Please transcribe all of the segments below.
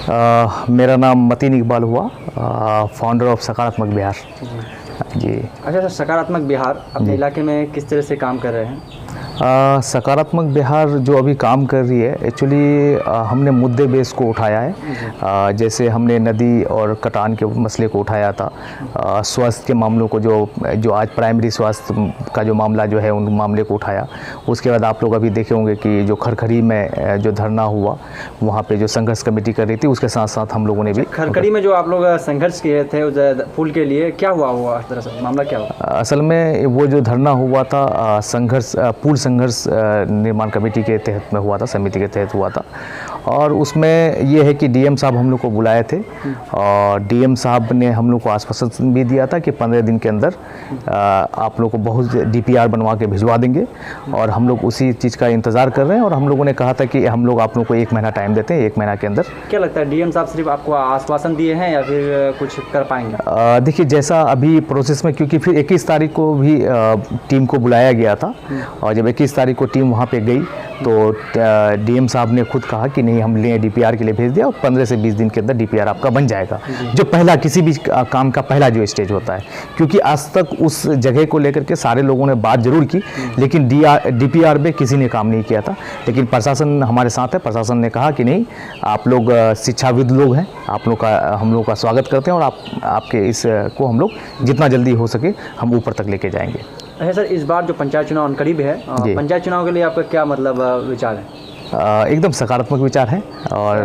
मेरा नाम मतीन इकबाल हुआ, फाउंडर ऑफ सकारात्मक बिहार जी। अच्छा सर, सकारात्मक बिहार अपने इलाके में किस तरह से काम कर रहे हैं? सकारात्मक बिहार जो अभी काम कर रही है, एक्चुअली हमने मुद्दे बेस को उठाया है। जैसे हमने नदी और कटान के मसले को उठाया था, स्वास्थ्य के मामलों को जो आज प्राइमरी स्वास्थ्य का जो मामला जो है उन मामले को उठाया। उसके बाद आप लोग अभी देखे होंगे कि जो खरखरी में जो धरना हुआ, वहाँ पे जो संघर्ष कमेटी कर रही थी, उसके साथ साथ हम लोगों ने भी खरखरी में जो आप लोग संघर्ष किए थे उस पुल के लिए, क्या हुआ दरअसल मामला क्या हुआ? असल में वो जो धरना हुआ था संघर्ष पुल संघर्ष निर्माण कमेटी के तहत में हुआ था, समिति के तहत हुआ था। और उसमें ये है कि डीएम साहब हम लोग को बुलाए थे और डीएम साहब ने हम लोग को आश्वासन भी दिया था कि 15 दिन के अंदर आप लोग को बहुत डीपीआर बनवा के भिजवा देंगे। और हम लोग उसी चीज़ का इंतज़ार कर रहे हैं। और हम लोगों ने कहा था कि हम लोग आप लोग को 1 महीना टाइम देते हैं, 1 महीना के अंदर। क्या लगता है डीएम साहब सिर्फ आपको आश्वासन दिए हैं या फिर कुछ कर पाएंगे? देखिए, जैसा अभी प्रोसेस में, क्योंकि फिर 21 तारीख को भी टीम को बुलाया गया था और जब 21 तारीख को टीम वहाँ पे गई तो डीएम साहब ने खुद कहा कि नहीं, हम ले डीपीआर के लिए भेज दिया और 15 से 20 दिन के अंदर डीपीआर आपका बन जाएगा, जो पहला किसी भी काम का पहला जो स्टेज होता है। क्योंकि आज तक उस जगह को लेकर के सारे लोगों ने बात जरूर की, लेकिन डीपीआर में किसी ने काम नहीं किया था। लेकिन प्रशासन हमारे साथ है, प्रशासन ने कहा कि नहीं, आप लोग शिक्षाविद लोग हैं, आप लोग का हम लोग का स्वागत करते हैं और आपके इस को हम लोग जितना जल्दी हो सके हम ऊपर तक लेके जाएंगे। अच्छा सर, इस बार जो पंचायत चुनाव करीब है, पंचायत चुनाव के लिए आपका क्या मतलब विचार है? एकदम सकारात्मक विचार है। और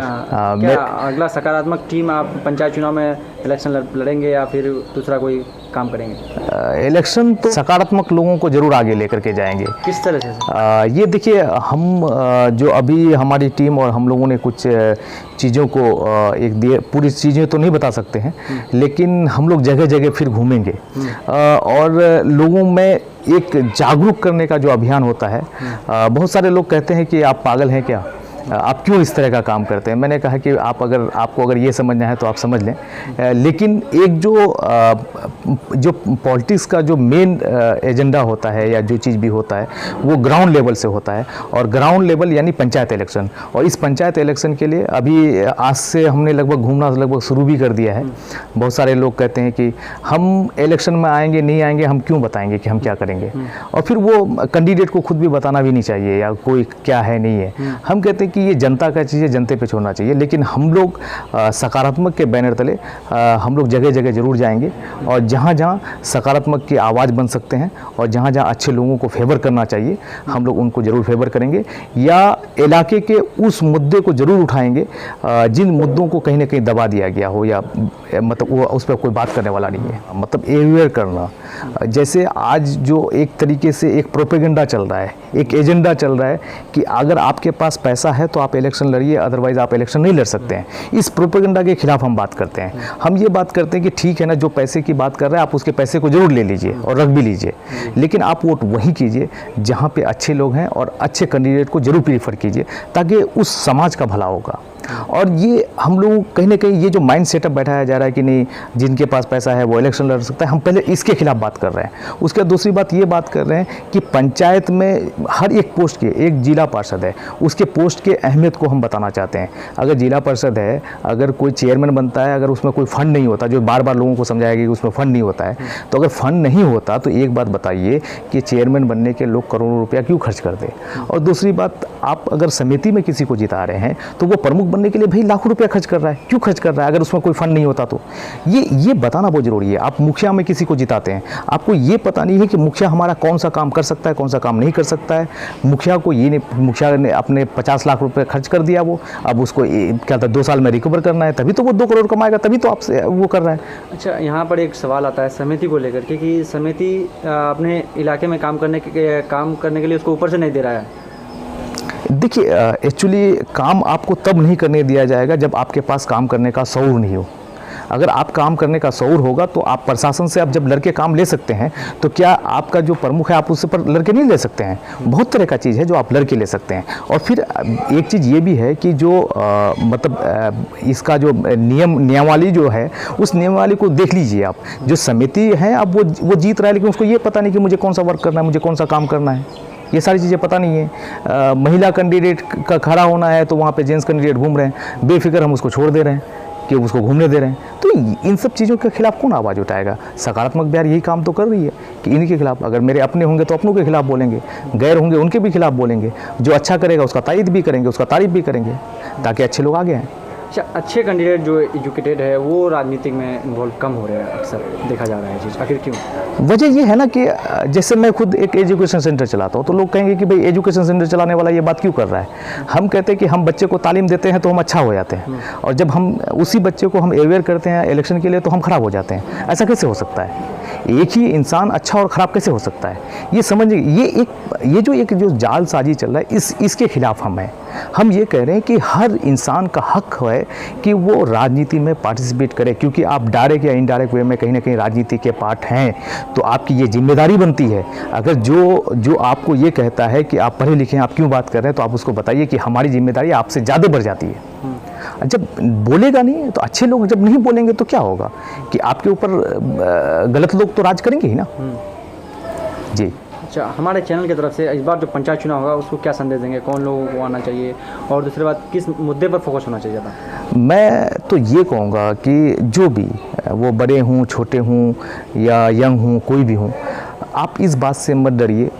क्या अगला सकारात्मक टीम आप पंचायत चुनाव में इलेक्शन लड़ेंगे या फिर दूसरा कोई काम करेंगे? इलेक्शन तो सकारात्मक लोगों को जरूर आगे लेकर के जाएंगे। किस तरह से? ये देखिए, हम जो अभी हमारी टीम और हम लोगों ने कुछ चीज़ों को पूरी चीज़ें तो नहीं बता सकते हैं, लेकिन हम लोग जगह जगह फिर घूमेंगे और लोगों में एक जागरूक करने का जो अभियान होता है। बहुत सारे लोग कहते हैं कि आप पागल हैं क्या, आप क्यों इस तरह का काम करते हैं। मैंने कहा कि आपको अगर ये समझना है तो आप समझ लें, लेकिन एक जो पॉलिटिक्स का जो मेन एजेंडा होता है या जो चीज़ भी होता है वो ग्राउंड लेवल से होता है। और ग्राउंड लेवल यानी पंचायत इलेक्शन। और इस पंचायत इलेक्शन के लिए अभी आज से हमने लगभग घूमना लगभग शुरू भी कर दिया है। बहुत सारे लोग कहते हैं कि हम इलेक्शन में आएंगे नहीं आएंगे, हम क्यों बताएंगे कि हम क्या करेंगे। और फिर वो कैंडिडेट को खुद भी बताना भी नहीं चाहिए या कोई क्या है नहीं है। हम कहते हैं कि ये जनता का चीज़ है, जनता पे छोड़ना चाहिए। लेकिन हम लोग सकारात्मक के बैनर तले हम लोग जगह जगह ज़रूर जाएंगे और जहाँ जहाँ सकारात्मक की आवाज़ बन सकते हैं और जहाँ जहाँ अच्छे लोगों को फेवर करना चाहिए हम लोग उनको ज़रूर फेवर करेंगे या इलाके के उस मुद्दे को ज़रूर उठाएंगे जिन मुद्दों को कहीं ना कहीं दबा दिया गया हो या मतलब वो उस पर कोई बात करने वाला नहीं है। मतलब अवेयर करना, जैसे आज जो एक तरीके से एक प्रोपेगेंडा चल रहा है, एक एजेंडा चल रहा है कि अगर आपके पास पैसा है तो आप इलेक्शन लड़िए, अदरवाइज आप इलेक्शन नहीं लड़ सकते हैं। इस प्रोपेगेंडा के खिलाफ हम बात करते हैं। हम ये बात करते हैं कि ठीक है ना, जो पैसे की बात कर रहे हैं आप उसके पैसे को जरूर ले लीजिए और रख भी लीजिए, लेकिन आप वोट वहीं कीजिए जहाँ पे अच्छे लोग हैं और अच्छे कैंडिडेट को जरूर प्रीफर कीजिए, ताकि उस समाज का भला होगा। और ये हम लोग कहीं ना कहीं ये जो माइंड सेटअप बैठाया जा रहा है कि नहीं जिनके पास पैसा है वो इलेक्शन लड़ सकता है, हम पहले इसके खिलाफ बात कर रहे हैं। उसके बाद दूसरी बात ये बात कर रहे हैं कि पंचायत में हर एक पोस्ट के एक जिला पार्षद है, उसके पोस्ट के अहमियत को हम बताना चाहते हैं। अगर जिला पार्षद है, अगर कोई चेयरमैन बनता है, अगर उसमें कोई फंड नहीं होता, जो बार बार लोगों को समझाया गया कि उसमें फंड नहीं होता है, तो अगर फंड नहीं होता तो एक बात बताइए कि चेयरमैन बनने के लोग करोड़ों रुपया क्यों खर्च कर दे। और दूसरी बात, आप अगर समिति में किसी को जिता रहे हैं तो वो प्रमुख बनने के लिए भाई लाखों रुपया खर्च कर रहा है, क्यों खर्च कर रहा है अगर उसमें कोई फंड नहीं होता तो। ये बताना बहुत जरूरी है। आप मुखिया में किसी को जिताते हैं, आपको ये पता नहीं है कि मुखिया हमारा कौन सा काम कर सकता है, कौन सा काम नहीं कर सकता है। मुखिया को ये नहीं, मुखिया ने अपने 50 लाख रुपए खर्च कर दिया, वो अब उसको क्या था 2 साल में रिकवर करना है, तभी तो वो 2 करोड़ कमाएगा, तभी तो आपसे वो कर रहा है। अच्छा, यहाँ पर एक सवाल आता है समिति को लेकर के कि समिति अपने इलाके में काम करने के लिए उसको ऊपर से नहीं दे रहा है। देखिए, एक्चुअली काम आपको तब नहीं करने दिया जाएगा जब आपके पास काम करने का शऊर नहीं हो। अगर आप काम करने का शऊर होगा तो आप प्रशासन से आप जब लड़के काम ले सकते हैं, तो क्या आपका जो प्रमुख है आप उससे पर लड़के नहीं ले सकते हैं? बहुत तरह का चीज़ है जो आप लड़के ले सकते हैं। और फिर एक चीज़ ये भी है कि जो इसका जो नियमावली जो है, उस नियमावली को देख लीजिए आप। जो समिति है अब वो जीत रहा है, लेकिन उसको ये पता नहीं कि मुझे कौन सा वर्क करना है, मुझे कौन सा काम करना है। ये सारी चीज़ें पता नहीं है। महिला कैंडिडेट का खड़ा होना है तो वहाँ पे जेंट्स कैंडिडेट घूम रहे हैं, बेफिक्र हम उसको छोड़ दे रहे हैं कि उसको घूमने दे रहे हैं। तो इन सब चीज़ों के खिलाफ कौन आवाज़ उठाएगा? सकारात्मक बिहार यही काम तो कर रही है कि इन्हीं के खिलाफ, अगर मेरे अपने होंगे तो अपनों के खिलाफ बोलेंगे, गैर होंगे उनके भी खिलाफ बोलेंगे, जो अच्छा करेगा उसका तारीफ भी करेंगे, उसका तारीफ भी करेंगे, ताकि अच्छे लोग आगे आएँ। अच्छा, अच्छे कैंडिडेट जो एजुकेटेड है वो राजनीति में इन्वॉल्व कम हो रहे हैं, अक्सर देखा जा रहा है चीज़, आखिर क्यों? वजह ये है ना कि जैसे मैं खुद एक एजुकेशन सेंटर चलाता हूँ, तो लोग कहेंगे कि भाई एजुकेशन सेंटर चलाने वाला ये बात क्यों कर रहा है। हम कहते हैं कि हम बच्चे को तालीम देते हैं तो हम अच्छा हो जाते हैं, और जब हम उसी बच्चे को हम अवेयर करते हैं इलेक्शन के लिए तो हम खराब हो जाते हैं। ऐसा कैसे हो सकता है? एक ही इंसान अच्छा और ख़राब कैसे हो सकता है? ये समझिए, ये जो जालसाजी चल रहा है, इसके खिलाफ हम हैं। हम ये कह रहे हैं कि हर इंसान का हक है कि वो राजनीति में पार्टिसिपेट करे, क्योंकि आप डायरेक्ट या इनडायरेक्ट वे में कहीं ना कहीं राजनीति के पार्ट हैं, तो आपकी ये जिम्मेदारी बनती है। अगर जो आपको ये कहता है कि आप पढ़े लिखे हैं, आप क्यों बात कर रहे हैं, तो आप उसको बताइए कि हमारी जिम्मेदारी आपसे ज़्यादा बढ़ जाती है। जब बोलेगा नहीं तो अच्छे लोग जब नहीं बोलेंगे तो क्या होगा कि आपके ऊपर गलत लोग तो राज करेंगे ही ना। जी। अच्छा, हमारे चैनल की तरफ से इस बार जो पंचायत चुनाव होगा उसको क्या संदेश देंगे, कौन लोगों को आना चाहिए, और दूसरी बात किस मुद्दे पर फोकस होना चाहिए ज़्यादा? मैं तो ये कहूँगा कि जो भी वो बड़े हों, छोटे हों या यंग हों, कोई भी हों, आप इस बात से मत डरिए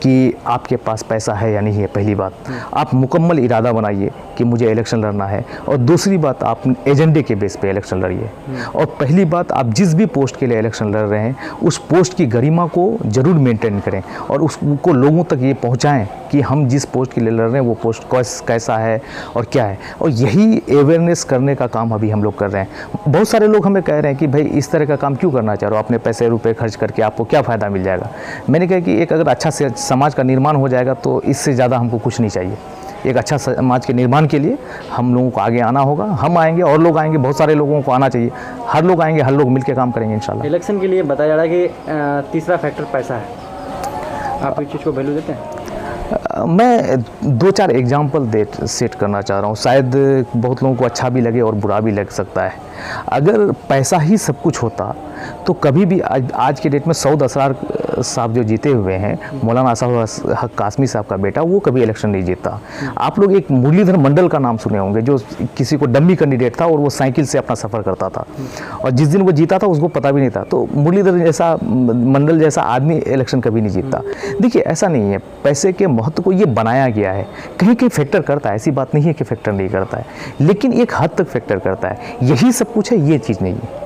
कि आपके पास पैसा है या नहीं है। पहली बात, आप मुकम्मल इरादा बनाइए कि मुझे इलेक्शन लड़ना है, और दूसरी बात आप एजेंडे के बेस पे इलेक्शन लड़िए। और पहली बात, आप जिस भी पोस्ट के लिए इलेक्शन लड़ रहे हैं उस पोस्ट की गरिमा को ज़रूर मेंटेन करें, और उसको लोगों तक ये पहुंचाएं कि हम जिस पोस्ट के लिए लड़ रहे हैं वो पोस्ट कैसा है और क्या है। और यही अवेयरनेस करने का काम अभी हम लोग कर रहे हैं। बहुत सारे लोग हमें कह रहे हैं कि भाई इस तरह का काम क्यों करना चाह रहे हो, अपने पैसे रुपये खर्च करके आपको क्या फ़ायदा मिल जाएगा। मैंने कहा कि एक अगर अच्छा से समाज का निर्माण हो जाएगा तो इससे ज़्यादा हमको कुछ नहीं चाहिए। एक अच्छा समाज के निर्माण के लिए हम लोगों को आगे आना होगा, हम आएंगे और लोग आएंगे, बहुत सारे लोगों को आना चाहिए, हर लोग आएंगे, हर लोग मिलकर काम करेंगे इंशाल्लाह। इलेक्शन के लिए बताया जा रहा है कि तीसरा फैक्टर पैसा है, आप इस चीज़ को वैल्यू देते हैं? मैं 2-4 एग्जाम्पल सेट करना चाह रहा हूँ, शायद बहुत लोगों को अच्छा भी लगे और बुरा भी लग सकता है। अगर पैसा ही सब कुछ होता तो कभी भी आज के डेट में सऊद असरार साहब जो जीते हुए हैं, मौलाना असद हक कासमी साहब का बेटा, वो कभी इलेक्शन नहीं जीता। आप लोग एक मुरलीधर मंडल का नाम सुने होंगे, जो किसी को डम्मी कैंडिडेट था और वो साइकिल से अपना सफ़र करता था, और जिस दिन वो जीता था उसको पता भी नहीं था। तो मुरलीधर जैसा मंडल जैसा आदमी इलेक्शन कभी नहीं जीतता। देखिए, ऐसा नहीं है, पैसे के महत्व को ये बनाया गया है, कहीं कहीं फैक्टर करता है, ऐसी बात नहीं है कि फैक्टर नहीं करता है, लेकिन एक हद तक फैक्टर करता है। यही सब कुछ है, ये चीज़ नहीं है।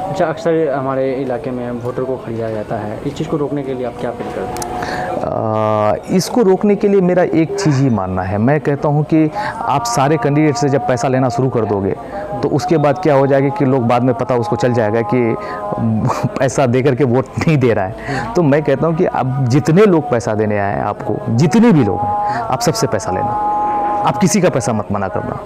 अच्छा, अक्सर हमारे इलाके में वोटर को खरीदा जाता है, इस चीज़ को रोकने के लिए आप क्या अपील करते हैं? इसको रोकने के लिए मेरा एक चीज़ ही मानना है। मैं कहता हूं कि आप सारे कैंडिडेट से जब पैसा लेना शुरू कर दोगे तो उसके बाद क्या हो जाएगा कि लोग बाद में पता उसको चल जाएगा कि पैसा दे करके वोट नहीं दे रहा है। तो मैं कहता हूं कि अब जितने लोग पैसा देने आए हैं आपको, जितने भी लोग हैं, आप सबसे पैसा लेना, आप किसी का पैसा मत मना करना,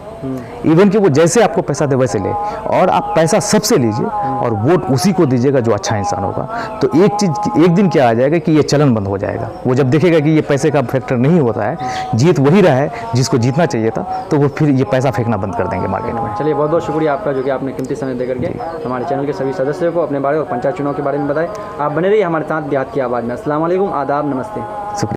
इवन कि वो जैसे आपको पैसा दे वैसे ले, और आप पैसा सबसे लीजिए और वोट उसी को दीजिएगा जो अच्छा इंसान होगा। तो एक दिन क्या आ जाएगा कि ये चलन बंद हो जाएगा। वो जब देखेगा कि ये पैसे का फैक्टर नहीं होता है, जीत वही रहा है जिसको जीतना चाहिए था, तो वो फिर ये पैसा फेंकना बंद कर देंगे मार्केट में। चलिए, बहुत बहुत शुक्रिया आपका, जो कि आपने कीमती समय दे करके हमारे चैनल के सभी सदस्यों को अपने बारे और पंचायत चुनाव के बारे में बताएं। आप बने रहिए हमारे साथ देहात की आवाज़ में। अस्सलाम वालेकुम, आदाब, नमस्ते।